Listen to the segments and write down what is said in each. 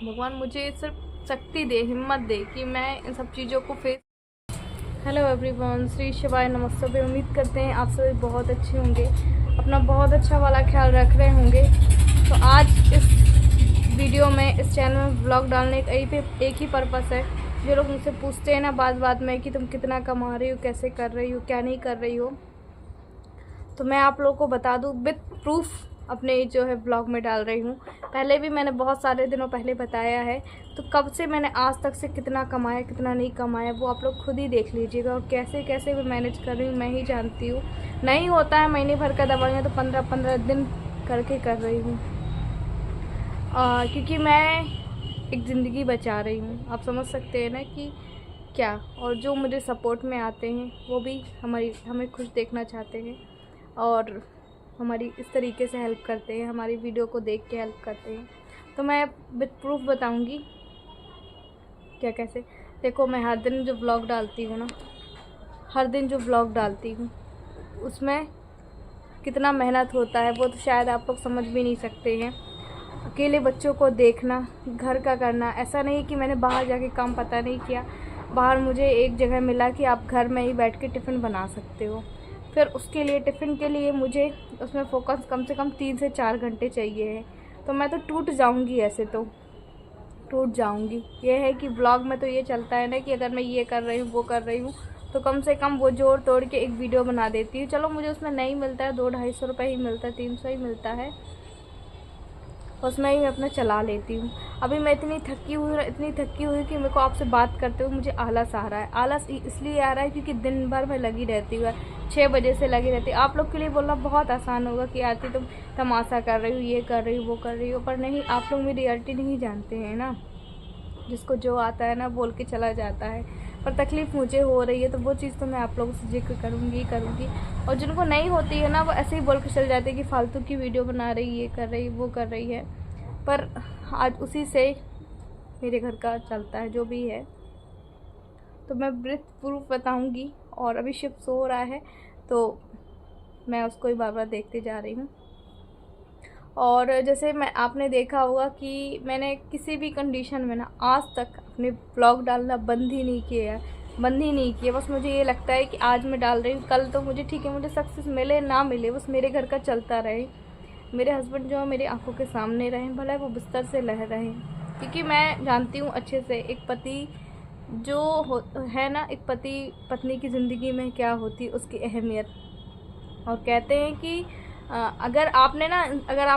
भगवान मुझे सिर्फ शक्ति दे, हिम्मत दे कि मैं इन सब चीज़ों को फेस। हेलो एवरीवन, श्री शिवाय नमस्ते। उम्मीद करते हैं आप सभी बहुत अच्छे होंगे, अपना बहुत अच्छा वाला ख्याल रख रहे होंगे। तो आज इस वीडियो में, इस चैनल में व्लॉग डालने का एक ही पर्पस है। जो लोग मुझसे पूछते हैं ना बात बात में कि तुम कितना कमा रही हो, कैसे कर रही हो, क्या नहीं कर रही हो, तो मैं आप लोगों को बता दूं विद प्रूफ अपने जो है ब्लॉग में डाल रही हूँ। पहले भी मैंने बहुत सारे दिनों पहले बताया है, तो कब से मैंने आज तक से कितना कमाया कितना नहीं कमाया वो आप लोग खुद ही देख लीजिएगा। और कैसे कैसे मैं मैनेज कर रही हूँ मैं ही जानती हूँ। नहीं होता है महीने भर का दवाइयाँ तो 15-15 दिन करके कर रही हूँ, क्योंकि मैं एक ज़िंदगी बचा रही हूँ। आप समझ सकते हैं ना कि क्या। और जो मुझे सपोर्ट में आते हैं वो भी हमें खुश देखना चाहते हैं और हमारी इस तरीके से हेल्प करते हैं, हमारी वीडियो को देख के हेल्प करते हैं। तो मैं विद प्रूफ बताऊंगी क्या कैसे। देखो, मैं हर दिन जो व्लॉग डालती हूँ ना, हर दिन जो व्लॉग डालती हूँ उसमें कितना मेहनत होता है वो तो शायद आप लोग समझ भी नहीं सकते हैं। अकेले बच्चों को देखना, घर का करना, ऐसा नहीं कि मैंने बाहर जाके काम पता नहीं किया। बाहर मुझे एक जगह मिला कि आप घर में ही बैठ के टिफ़िन बना सकते हो। फिर उसके लिए टिफ़िन के लिए मुझे उसमें फ़ोकस कम से कम 3 से 4 घंटे चाहिए है। तो मैं तो टूट जाऊंगी, ऐसे तो टूट जाऊंगी। ये है कि ब्लॉग में तो ये चलता है ना कि अगर मैं ये कर रही हूँ वो कर रही हूँ तो कम से कम वो जोड़ तोड़ के एक वीडियो बना देती हूँ। चलो मुझे उसमें नहीं मिलता है, 200-250 रुपये ही मिलता है, 300 ही मिलता है, उसमें ही मैं अपना चला लेती हूँ। अभी मैं इतनी थकी हुई कि मेरे को आपसे बात करते हुए मुझे आलस आ रहा है। आलस इसलिए आ रहा है क्योंकि दिन भर मैं लगी रहती हूँ, 6 बजे से लगी रहती हूँ। आप लोग के लिए बोलना बहुत आसान होगा कि आरती तुम तमाशा कर रही हो, ये कर रही हो, वो कर रही हो, पर नहीं, आप लोग मेरी रियलिटी नहीं जानते हैं ना। जिसको जो आता है ना बोल के चला जाता है, पर तकलीफ़ मुझे हो रही है तो वो चीज़ तो मैं आप लोगों से जिक्र करूँगी। और जिनको नहीं होती है ना वो ऐसे ही बोल के चल जाते हैं कि फालतू की वीडियो बना रही, ये कर रही, वो कर रही है। पर आज उसी से मेरे घर का चलता है जो भी है। तो मैं विद प्रूफ बताऊँगी। और अभी शिव सो रहा है तो मैं उसको ही बार बार देखते जा रही हूँ। और जैसे आपने देखा होगा कि मैंने किसी भी कंडीशन में ना आज तक अपने ब्लॉग डालना बंद ही नहीं किया। बस मुझे ये लगता है कि आज मैं डाल रही हूँ, कल तो मुझे ठीक है, मुझे सक्सेस मिले ना मिले, बस मेरे घर का चलता रहे, मेरे हस्बैंड जो है मेरी आंखों के सामने रहें, भला वो बिस्तर से लह रहें। क्योंकि मैं जानती हूँ अच्छे से एक पति जो है ना, एक पति पत्नी की ज़िंदगी में क्या होती है उसकी अहमियत। और कहते हैं कि अगर आप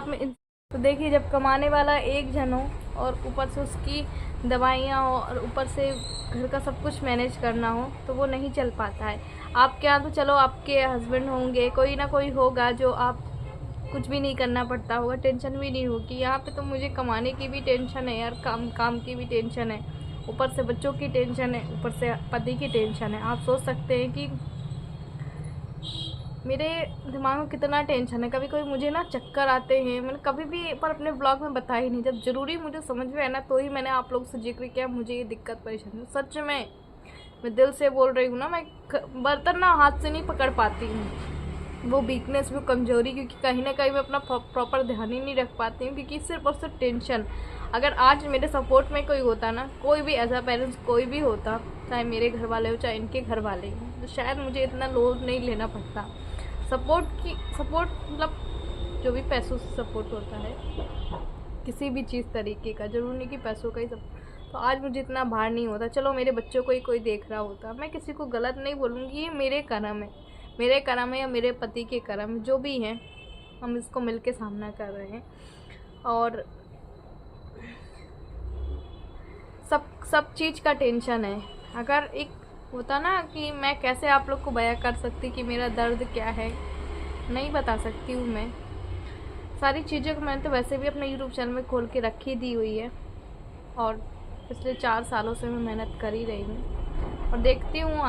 में तो देखिए, जब कमाने वाला एक जन हो और ऊपर से उसकी दवाइयाँ हो और ऊपर से घर का सब कुछ मैनेज करना हो तो वो नहीं चल पाता है। आपके यहाँ तो चलो आपके हस्बैंड होंगे, कोई ना कोई होगा जो आप कुछ भी नहीं करना पड़ता होगा, टेंशन भी नहीं होगी। यहाँ पे तो मुझे कमाने की भी टेंशन है यार, काम की भी टेंशन है, ऊपर से बच्चों की टेंशन है, ऊपर से पति की टेंशन है। आप सोच सकते हैं कि मेरे दिमाग में कितना टेंशन है। कभी कभी मुझे ना चक्कर आते हैं। मैंने कभी भी पर अपने ब्लॉग में बताया ही नहीं, जब ज़रूरी मुझे समझ में आया ना तो ही मैंने आप लोग से जिक्र किया। मुझे ये दिक्कत परेशानी सच में, मैं दिल से बोल रही हूँ ना, मैं बर्तन ना हाथ से नहीं पकड़ पाती हूँ। वो वीकनेस, वो कमज़ोरी, क्योंकि कहीं ना कहीं मैं अपना प्रॉपर ध्यान ही नहीं रख पाती हूँ, क्योंकि सिर्फ और सिर्फ टेंशन। अगर आज मेरे सपोर्ट में कोई होता ना, कोई भी एज अ पेरेंट्स कोई भी होता, चाहे मेरे घर वाले हो चाहे इनके घर वाले हो, तो शायद मुझे इतना लोड नहीं लेना पड़ता। सपोर्ट मतलब जो भी पैसों से सपोर्ट होता है, किसी भी चीज़ तरीके का, जरूरी नहीं कि पैसों का ही सब, तो आज मुझे इतना भार नहीं होता। चलो मेरे बच्चों को ही कोई देख रहा होता, मैं किसी को गलत नहीं बोलूँगी, ये मेरे कर्म है या मेरे पति के कर्म, जो भी हैं हम इसको मिल के सामना कर रहे हैं। और सब चीज़ का टेंशन है। अगर एक होता ना कि मैं कैसे आप लोग को बयां कर सकती कि मेरा दर्द क्या है, नहीं बता सकती हूँ मैं। सारी चीज़ों को मैंने तो वैसे भी अपने यूट्यूब चैनल में खोल के रखी दी हुई है और पिछले 4 सालों से मैं मेहनत कर ही रही हूँ और देखती हूँ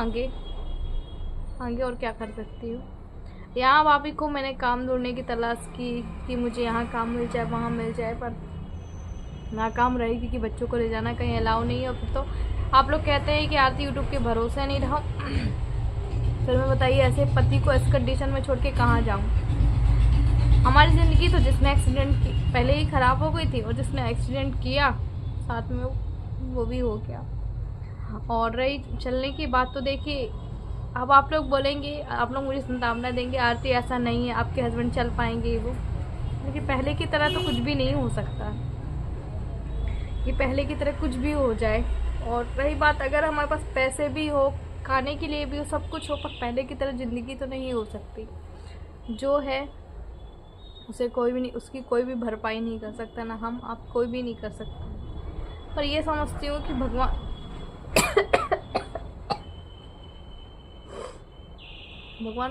आगे और क्या कर सकती हूँ। यहाँ भाभी को मैंने काम ढूंढने की तलाश की कि मुझे यहाँ काम मिल जाए, वहाँ मिल जाए, पर नाकाम रही क्योंकि बच्चों को ले जाना कहीं अलाउ नहीं है। और फिर तो आप लोग कहते हैं कि आरती यूट्यूब के भरोसे नहीं रहो। फिर मैं बताइए, ऐसे पति को इस कंडीशन में छोड़ के कहाँ जाऊँ। हमारी ज़िंदगी तो जिसने एक्सीडेंट की पहले ही ख़राब हो गई थी, और जिसने एक्सीडेंट किया साथ में वो भी हो गया। और रही चलने की बात, तो देखिए अब आप लोग बोलेंगे, आप लोग मुझे संतावना देंगे आरती ऐसा नहीं है, आपके हस्बैंड चल पाएंगे वो, लेकिन पहले की तरह तो कुछ भी नहीं हो सकता, ये पहले की तरह कुछ भी हो जाए। और रही बात, अगर हमारे पास पैसे भी हो, खाने के लिए भी हो, सब कुछ हो, पर पहले की तरह ज़िंदगी तो नहीं हो सकती। जो है उसे कोई भी नहीं, उसकी कोई भी भरपाई नहीं कर सकता, ना हम आप कोई भी नहीं कर सकता। पर ये समझती हूँ कि भगवान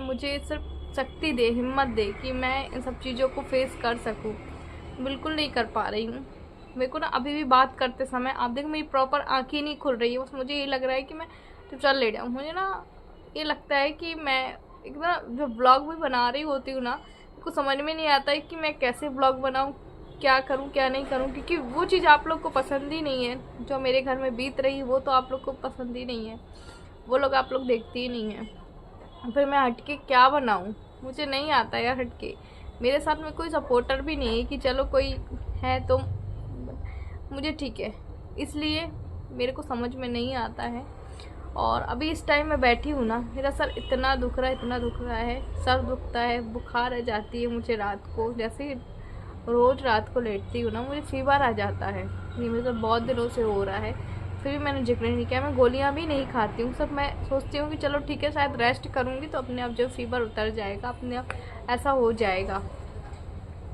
मुझे सिर्फ शक्ति दे, हिम्मत दे कि मैं इन सब चीज़ों को फेस कर सकूं। बिल्कुल नहीं कर पा रही हूँ। मेरे को ना अभी भी बात करते समय, आप देखो मेरी प्रॉपर आँखें नहीं खुल रही है, बस मुझे ये लग रहा है कि मैं चुपचाप लेट जाऊँ। मुझे ना ये लगता है कि मैं एक ना जो ब्लॉग भी बना रही होती हूँ ना, को समझ में नहीं आता है कि मैं कैसे ब्लॉग बनाऊँ, क्या करूँ क्या नहीं करूँ, क्योंकि वो चीज़ आप लोग को पसंद ही नहीं है। जो मेरे घर में बीत रही वो तो आप लोग को पसंद ही नहीं है, वो लोग आप लोग देखते ही नहीं हैं। फिर मैं हटके क्या बनाऊँ, मुझे नहीं आता यार हटके। मेरे साथ में कोई सपोर्टर भी नहीं है कि चलो कोई है तो मुझे ठीक है, इसलिए मेरे को समझ में नहीं आता है। और अभी इस टाइम मैं बैठी हूँ ना, मेरा सर इतना दुख रहा है, इतना दुख रहा है, सर दुखता है, बुखार आ जाती है मुझे रात को, जैसे रोज़ रात को लेटती हूँ ना मुझे फीवर आ जाता है। ये मेरे साथ बहुत दिनों से हो रहा है, फिर भी मैंने जिक्र नहीं किया। मैं गोलियाँ भी नहीं खाती हूँ, सब मैं सोचती हूँ कि चलो ठीक है, शायद रेस्ट करूँगी तो अपने आप जो फीवर उतर जाएगा, अपने आप ऐसा हो जाएगा,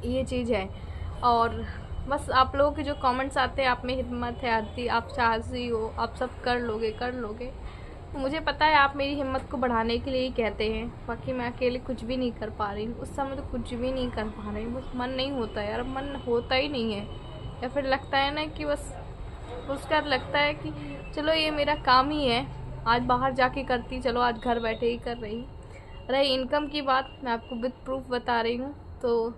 ये चीज़ है। और बस आप लोगों के जो कमेंट्स आते हैं, आप में हिम्मत है आरती, आप साहसी हो, आप सब कर लोगे कर लोगे, तो मुझे पता है आप मेरी हिम्मत को बढ़ाने के लिए ही कहते हैं, बाकी मैं अकेले कुछ भी नहीं कर पा रही हूँ। उस समय तो कुछ भी नहीं कर पा रही हूँ, बस मन नहीं होता यार, मन होता ही नहीं है। या फिर लगता है ना कि बस उसका लगता है कि चलो ये मेरा काम ही है, आज बाहर जाके करती, चलो आज घर बैठे ही कर रही। रही इनकम की बात, मैं आपको विद प्रूफ बता रही हूँ। तो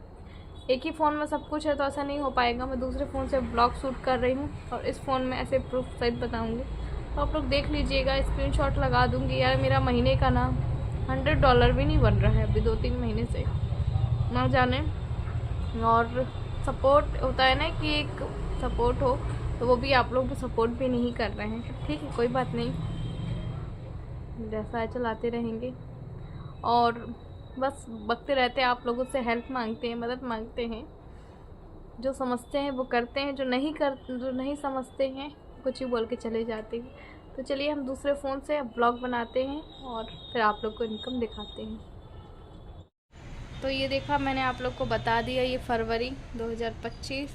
एक ही फ़ोन में सब कुछ है तो ऐसा नहीं हो पाएगा, मैं दूसरे फ़ोन से ब्लॉग शूट कर रही हूँ और इस फ़ोन में ऐसे प्रूफ सहित बताऊँगी, तो आप लोग देख लीजिएगा, स्क्रीनशॉट लगा दूँगी। यार मेरा महीने का ना $100 भी नहीं बन रहा है अभी 2-3 महीने से, ना जाने। और सपोर्ट होता है ना कि एक सपोर्ट हो, तो वो भी आप लोग भी सपोर्ट भी नहीं कर रहे हैं। ठीक है, कोई बात नहीं, जैसा है चलाते रहेंगे। और बस बकते रहते हैं, आप लोगों से हेल्प मांगते हैं, मदद मांगते हैं। जो समझते हैं वो करते हैं, जो नहीं समझते हैं कुछ ही बोल के चले जाते हैं। तो चलिए हम दूसरे फ़ोन से ब्लॉग बनाते हैं और फिर आप लोग को इनकम दिखाते हैं। तो ये देखा मैंने आप लोग को बता दिया, ये फरवरी 2025,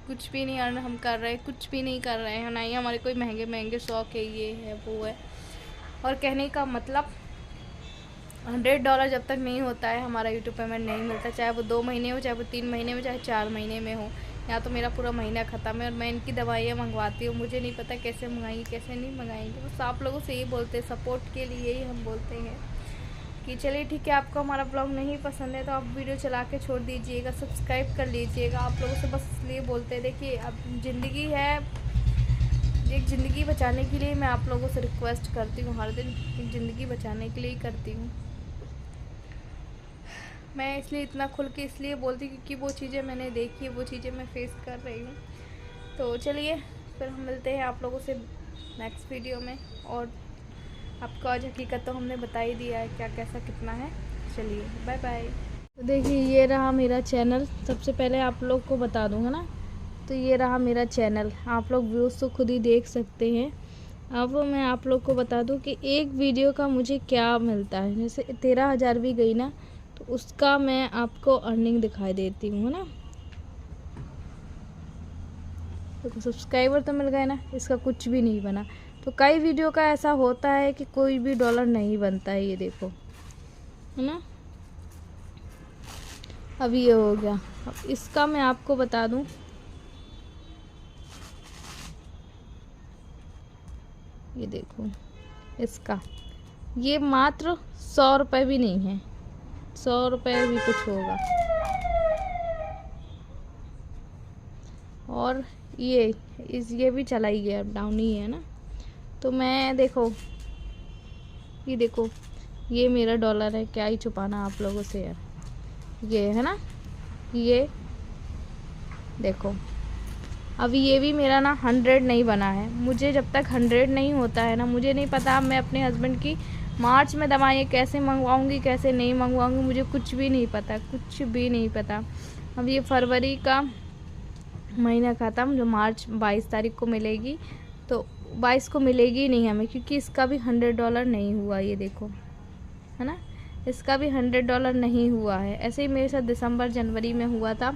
कुछ भी नहीं अर्न हम कर रहे, कुछ भी नहीं कर रहे हैं, ना ही हमारे कोई महंगे महंगे शौक़ है, ये है वो है। और कहने का मतलब $100 जब तक नहीं होता है हमारा यूट्यूब पेमेंट नहीं मिलता, चाहे वो 2 महीने हो, चाहे वो 3 महीने में, चाहे 4 महीने में हो। या तो मेरा पूरा महीना ख़त्म है और मैं इनकी दवाइयाँ मंगवाती हूँ, मुझे नहीं पता कैसे मंगाएंगी कैसे नहीं मंगाएंगी। बस आप लोगों से ये बोलते हैं, सपोर्ट के लिए ही हम बोलते हैं कि चलिए ठीक है, आपको हमारा ब्लॉग नहीं पसंद है तो आप वीडियो चला के छोड़ दीजिएगा, सब्सक्राइब कर लीजिएगा। आप लोगों से बस इसलिए बोलते हैं, देखिए अब ज़िंदगी है, एक ज़िंदगी बचाने के लिए मैं आप लोगों से रिक्वेस्ट करती हूँ, हर दिन एक ज़िंदगी बचाने के लिए ही करती हूँ मैं। इसलिए इतना खुल के इसलिए बोलती हूँ क्योंकि वो चीज़ें मैंने देखी, वो चीज़ें मैं फेस कर रही हूँ। तो चलिए फिर हम मिलते हैं आप लोगों से नेक्स्ट वीडियो में। और आपको आज हकीकत तो हमने बता ही दिया है, क्या कैसा कितना है। चलिए बाय बाय। तो देखिए ये रहा मेरा चैनल, सबसे पहले आप लोग को बता दूँगा ना, तो ये रहा मेरा चैनल, आप लोग व्यूज़ तो खुद ही देख सकते हैं। अब मैं आप लोग को बता दूं कि एक वीडियो का मुझे क्या मिलता है। जैसे 13,000 भी गई ना, तो उसका मैं आपको अर्निंग दिखाई देती हूँ ना। तो सब्सक्राइबर तो मिल गए ना, इसका कुछ भी नहीं बना। तो कई वीडियो का ऐसा होता है कि कोई भी डॉलर नहीं बनता है, ये देखो है ना। अब ये हो गया, अब इसका मैं आपको बता दूं, ये देखो इसका, ये मात्र 100 रुपये भी नहीं है, 100 रुपये भी कुछ होगा। और ये भी चला ही गया, डाउन ही है ना। तो मैं देखो, ये देखो, ये मेरा डॉलर है, क्या ही छुपाना आप लोगों से यार, ये है ना, ये देखो अभी ये भी मेरा ना 100 नहीं बना है। मुझे जब तक 100 नहीं होता है ना, मुझे नहीं पता मैं अपने हस्बैंड की मार्च में दवाइयाँ कैसे मंगवाऊँगी, कैसे नहीं मंगवाऊँगी, मुझे कुछ भी नहीं पता, कुछ भी नहीं पता। अब ये फरवरी का महीना ख़त्म, जो मार्च 22 तारीख को मिलेगी, तो 22 को मिलेगी नहीं हमें, क्योंकि इसका भी $100 नहीं हुआ। ये देखो, है ना, इसका भी $100 नहीं हुआ है। ऐसे ही मेरे साथ दिसंबर जनवरी में हुआ था,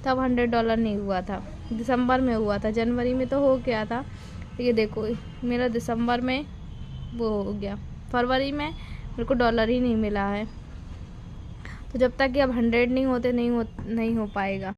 तब $100 नहीं हुआ था। दिसंबर में हुआ था, जनवरी में तो हो गया था। ये देखो मेरा दिसंबर में वो हो गया, फरवरी में मेरे को डॉलर ही नहीं मिला है। तो जब तक कि अब 100 नहीं होते नहीं हो पाएगा।